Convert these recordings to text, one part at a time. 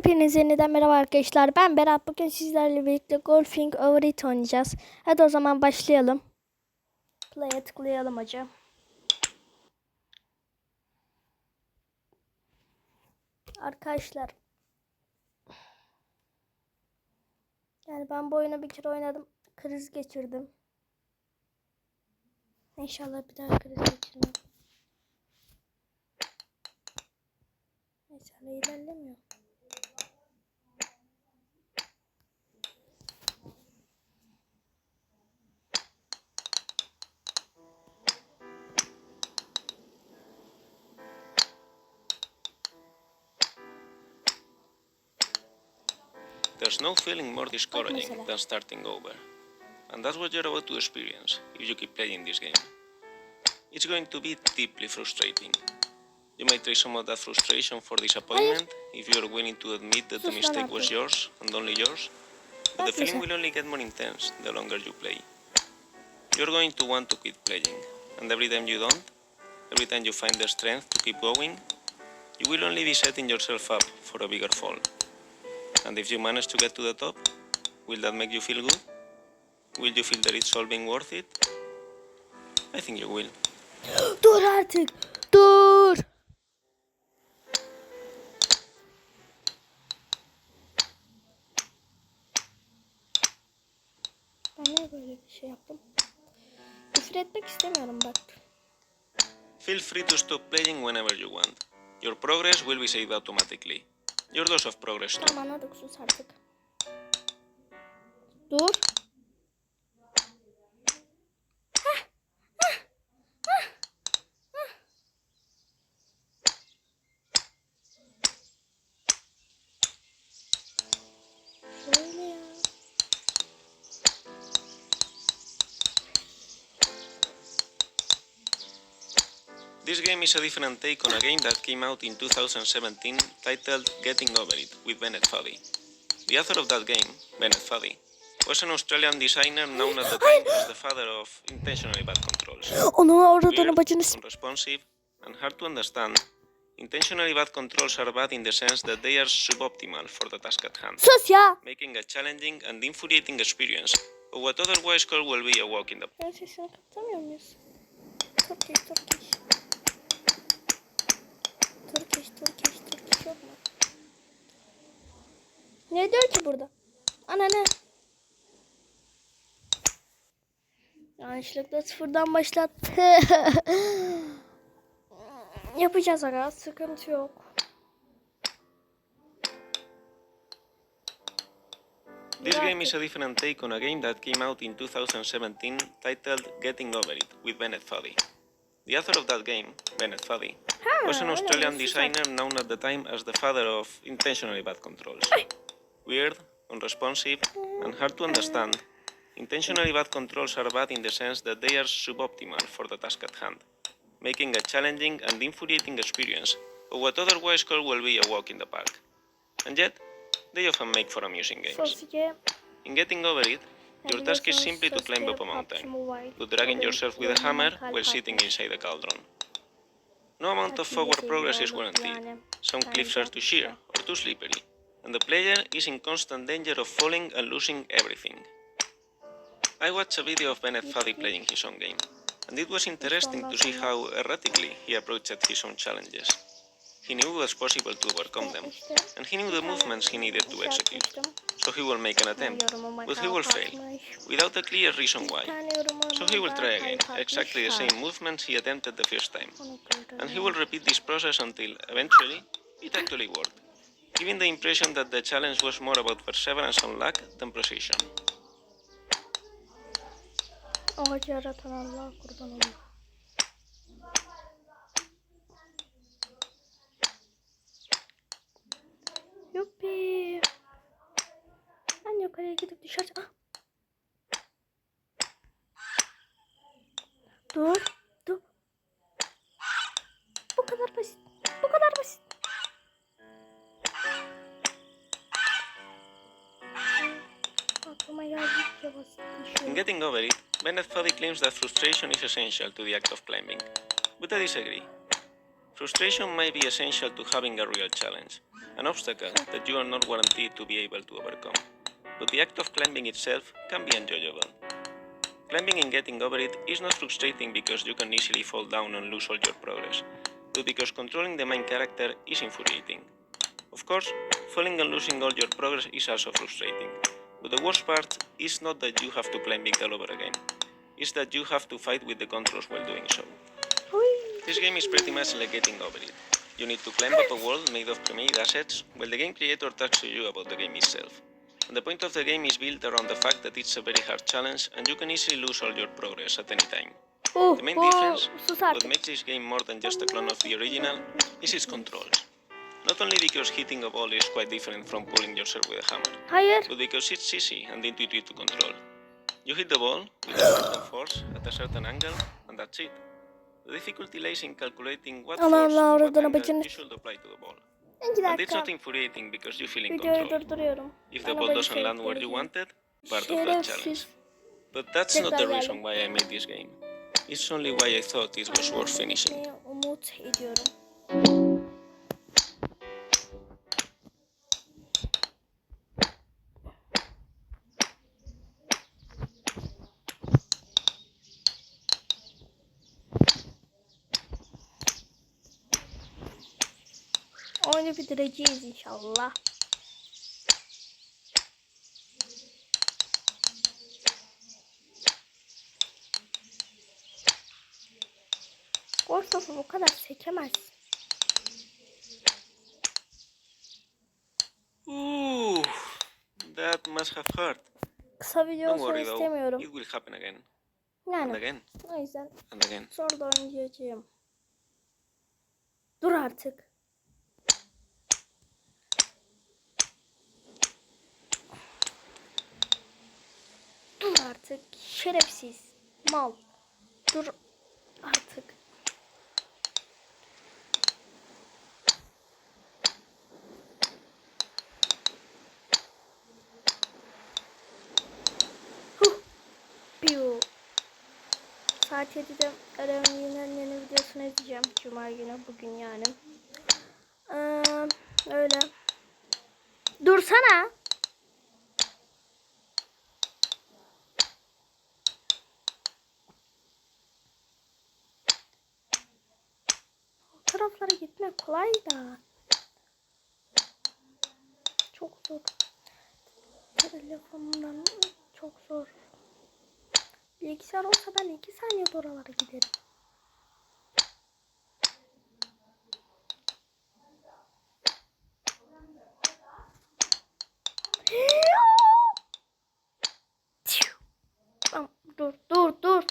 Hepinize yeniden merhaba arkadaşlar. Ben Berat. Bugün sizlerle birlikte Golfing Overit oynayacağız. Hadi o zaman başlayalım. Play'e tıklayalım hocam. Arkadaşlar. Yani ben bu oyunu bir kere oynadım. Kriz geçirdim. İnşallah bir daha kriz geçirmem. Mesela ilerlemiyor. There's no feeling more discouraging than starting over. And that's what you're about to experience if you keep playing this game. It's going to be deeply frustrating. You may trade some of that frustration for disappointment if you're willing to admit that the mistake was yours and only yours. But the feeling will only get more intense the longer you play. You're going to want to quit playing, and every time you don't, every time you find the strength to keep going, you will only be setting yourself up for a bigger fall. And if you manage to get to the top, will that make you feel good? Will you feel that it's all being worth it? I think you will. Dur artık. Dur. Ben niye böyle bir şey yaptım? Küfür etmek istemiyorum bak. Feel free to stop playing whenever you want. Your progress will be saved automatically. Your loss of progress too. Tamam anladık, sus artık. Dur. Şöyle ya. This game is a different take on a game that came out in 2017 titled Getting Over It with Bennett Foddy. The author of that game, Bennett Foddy, was an Australian designer known at the time as the father of intentionally bad controls. Onun oradan Weird, bacını unresponsive, and hard to understand, intentionally bad controls are bad in the sense that they are suboptimal for the task at hand, sus ya. making a challenging and infuriating experience of what otherwise could well be a walk in the Ben sesini kapatamıyor muyuz? Turkish yok mu? Ne diyor ki burada? Ana ne? Yanlışlıkla sıfırdan başlattı. Yapacağız aga, sıkıntı yok. This game is a different take on a game that came out in 2017 titled Getting Over It with Bennett Foddy. The author of that game, Bennett Foddy, was an Australian designer known at the time as the father of intentionally bad controls. Weird, unresponsive, and hard to understand, intentionally bad controls are bad in the sense that they are suboptimal for the task at hand, making a challenging and infuriating experience of what otherwise could well be a walk in the park. And yet, they often make for amusing games. In Getting Over It, your task is simply to climb up a mountain, to dragging yourself with a hammer while sitting inside a cauldron. No amount of forward progress is guaranteed. Some cliffs are too sheer or too slippery, and the player is in constant danger of falling and losing everything. I watched a video of Bennett Foddy playing his own game, and it was interesting to see how erratically he approached his own challenges. He knew it was possible to overcome them, and he knew the movements he needed to execute. So he will make an attempt, but he will fail, without a clear reason why. So he will try again, exactly the same movements he attempted the first time. And he will repeat this process until, eventually, it actually worked, giving the impression that the challenge was more about perseverance and luck than precision. Ağacı yaratan Allah kurban olayım. Yuppi. Ben yukarıya gidip dışarı... Ah. Dur. Bu kadar basit. Aklıma geldikçe basitleşiyor. In Getting Over It, Bennett Foddy claims that frustration is essential to the act of climbing, but I disagree. Frustration might be essential to having a real challenge, an obstacle that you are not guaranteed to be able to overcome. But the act of climbing itself can be enjoyable. Climbing and getting over it is not frustrating because you can easily fall down and lose all your progress, but because controlling the main character is infuriating. Of course, falling and losing all your progress is also frustrating, but the worst part is not that you have to climb it all over again, it's that you have to fight with the controls while doing so. This game is pretty much like getting over it. You need to climb up a wall made of pre-made assets while the game creator talks to you about the game itself. And the point of the game is built around the fact that it's a very hard challenge and you can easily lose all your progress at any time. The main difference, what makes this game more than just a clone of the original, is its controls. Not only because hitting a ball is quite different from pulling yourself with a hammer, Hayır. but because it's easy and intuitive to control. You hit the ball with a certain force at a certain angle, and that's it. The difficulty lies in calculating what Allah force Allah, or what oradan angle bacını. you should apply to the ball. 2 And it's dakika. not infuriating because you feel in Videoyu control. durduruyorum. If the Bana ball böyle doesn't land where you gelecek. wanted, part of that challenge. Şerefsiz. But that's not Tekrar the geldim. reason why I made this game. It's only why I thought it was worth finishing. Gitmeye umut ediyorum. Oyunu bitireceğiz inşallah. Golf topu bu kadar sekemez. Ooh, that must have hurt. Kısa video Don't olsun worry though, istemiyorum. it will happen again. Yani And again. o yüzden And again. sonra da oynayacağım. Dur artık. Dur artık. Şerefsiz. Mal. Dur artık. Piu. Saat 7'de Eren'in yeni videosunu izleyeceğim. Cuma günü bugün yani. Öyle. Dursana. O taraflara gitmek kolay da. Çok zor. Telefonumdan çok zor. Bilgisayar olsa ben 2 saniyede oralara giderim. Dur.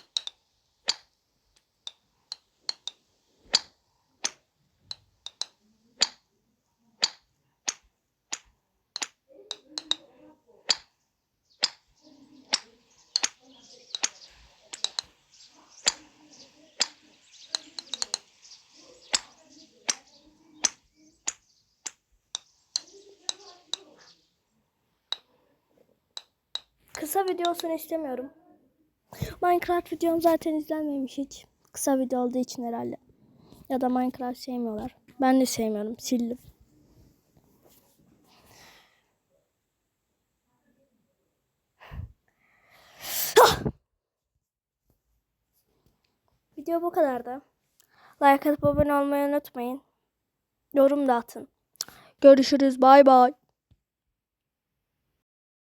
Kısa video olsun istemiyorum. Minecraft videom zaten izlenmemiş hiç. Kısa video olduğu için herhalde. Ya da Minecraft sevmiyorlar. Ben de sevmiyorum. Sildim. Video bu kadardı. Like atıp abone olmayı unutmayın. Yorum da atın. Görüşürüz. Bay bay.